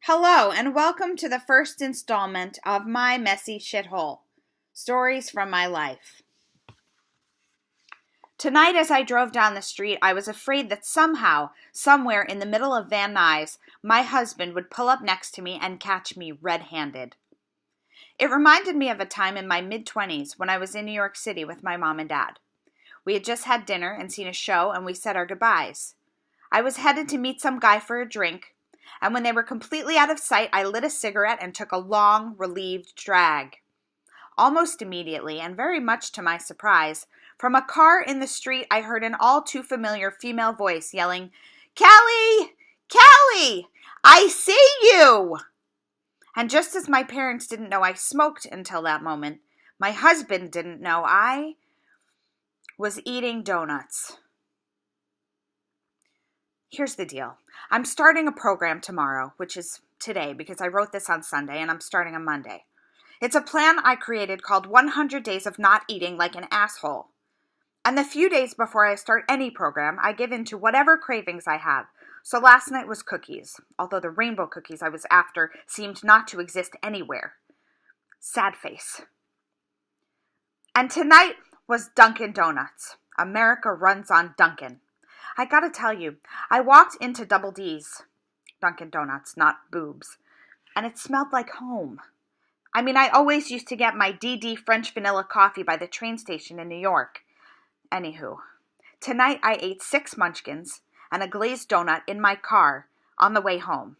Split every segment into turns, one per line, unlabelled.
Hello, and welcome to the first installment of My Messy Shithole, Stories from My Life. Tonight as I drove down the street, I was afraid that somehow, somewhere in the middle of Van Nuys, my husband would pull up next to me and catch me red-handed. It reminded me of a time in my mid-20s when I was in New York City with my mom and dad. We had just had dinner and seen a show, and we said our goodbyes. I was headed to meet some guy for a drink, and when they were completely out of sight, I lit a cigarette and took a long, relieved drag. Almost immediately, and very much to my surprise, from a car in the street, I heard an all too familiar female voice yelling, "Callie! Callie! I see you!" And just as my parents didn't know I smoked until that moment, my husband didn't know I was eating donuts. Here's the deal. I'm starting a program tomorrow, which is today because I wrote this on Sunday and I'm starting on Monday. It's a plan I created called 100 Days of Not Eating Like an Asshole. And the few days before I start any program, I give in to whatever cravings I have. So last night was cookies, although the rainbow cookies I was after seemed not to exist anywhere. Sad face. And tonight was Dunkin' Donuts. America runs on Dunkin'. I gotta tell you, I walked into Double D's, Dunkin' Donuts, not boobs, and it smelled like home. I mean, I always used to get my DD French vanilla coffee by the train station in New York. Anywho, tonight I ate 6 munchkins and a glazed donut in my car on the way home.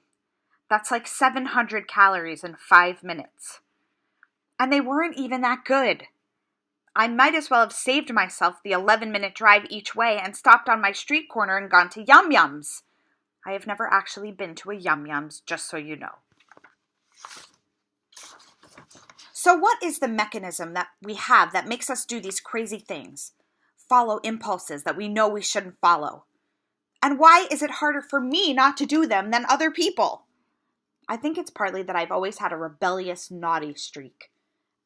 That's like 700 calories in 5 minutes. And they weren't even that good. I might as well have saved myself the 11-minute drive each way and stopped on my street corner and gone to Yum Yums. I have never actually been to a Yum Yums, just so you know. So what is the mechanism that we have that makes us do these crazy things? Follow impulses that we know we shouldn't follow. And why is it harder for me not to do them than other people? I think it's partly that I've always had a rebellious, naughty streak.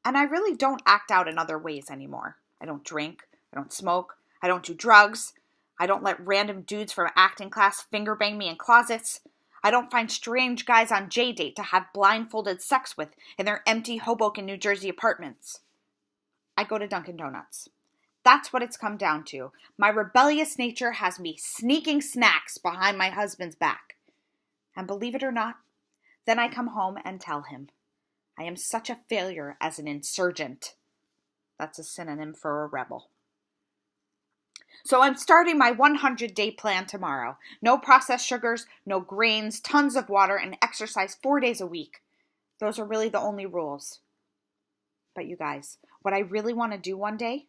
And I really don't act out in other ways anymore. I don't drink, I don't smoke, I don't do drugs, I don't let random dudes from acting class finger bang me in closets, I don't find strange guys on J-Date to have blindfolded sex with in their empty Hoboken, New Jersey apartments. I go to Dunkin' Donuts. That's what it's come down to. My rebellious nature has me sneaking snacks behind my husband's back. And believe it or not, then I come home and tell him. I am such a failure as an insurgent. That's a synonym for a rebel. So I'm starting my 100-day plan tomorrow. No processed sugars, no grains, tons of water, and exercise 4 days a week. Those are really the only rules. But you guys, what I really want to do one day,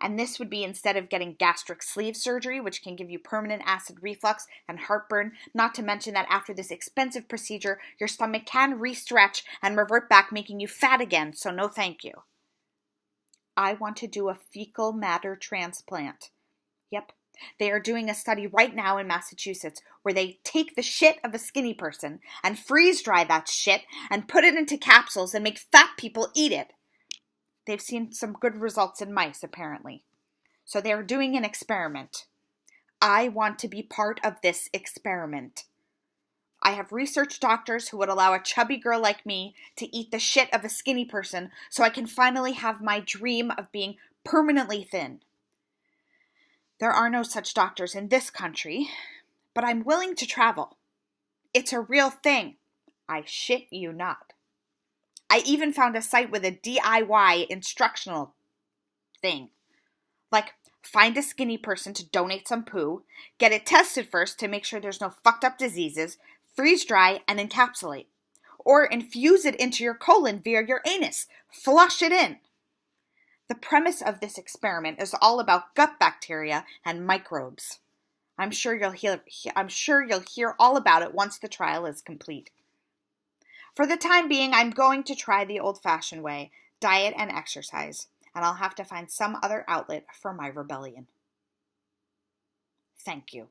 and this would be instead of getting gastric sleeve surgery, which can give you permanent acid reflux and heartburn, not to mention that after this expensive procedure, your stomach can re-stretch and revert back, making you fat again, so no thank you. I want to do a fecal matter transplant. Yep, they are doing a study right now in Massachusetts where they take the shit of a skinny person and freeze dry that shit and put it into capsules and make fat people eat it. They've seen some good results in mice, apparently. So they're doing an experiment. I want to be part of this experiment. I have researched doctors who would allow a chubby girl like me to eat the shit of a skinny person so I can finally have my dream of being permanently thin. There are no such doctors in this country, but I'm willing to travel. It's a real thing. I shit you not. I even found a site with a DIY instructional thing. Like, find a skinny person to donate some poo, get it tested first to make sure there's no fucked up diseases, freeze dry, and encapsulate. Or infuse it into your colon via your anus. Flush it in. The premise of this experiment is all about gut bacteria and microbes. I'm sure you'll hear all about it once the trial is complete. For the time being, I'm going to try the old-fashioned way, diet and exercise, and I'll have to find some other outlet for my rebellion. Thank you.